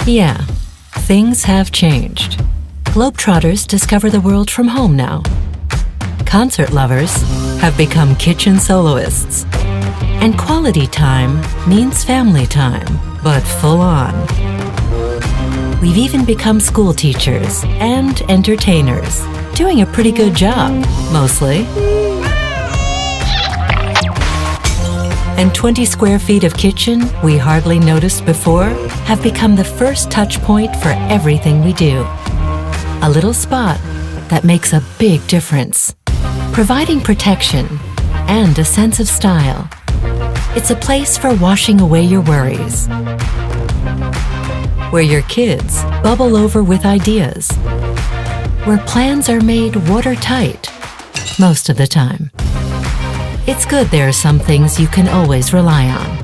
Yeah, things have changed. Globetrotters discover the world from home now. Concert lovers have become kitchen soloists. And quality time means family time, but full on. We've even become school teachers and entertainers, doing a pretty good job, mostly. And 20 square feet of kitchen we hardly noticed before have become the first touch point for everything we do. A little spot that makes a big difference, providing protection and a sense of style. It's a place for washing away your worries, where your kids bubble over with ideas, where plans are made watertight most of the time. It's good there are some things you can always rely on.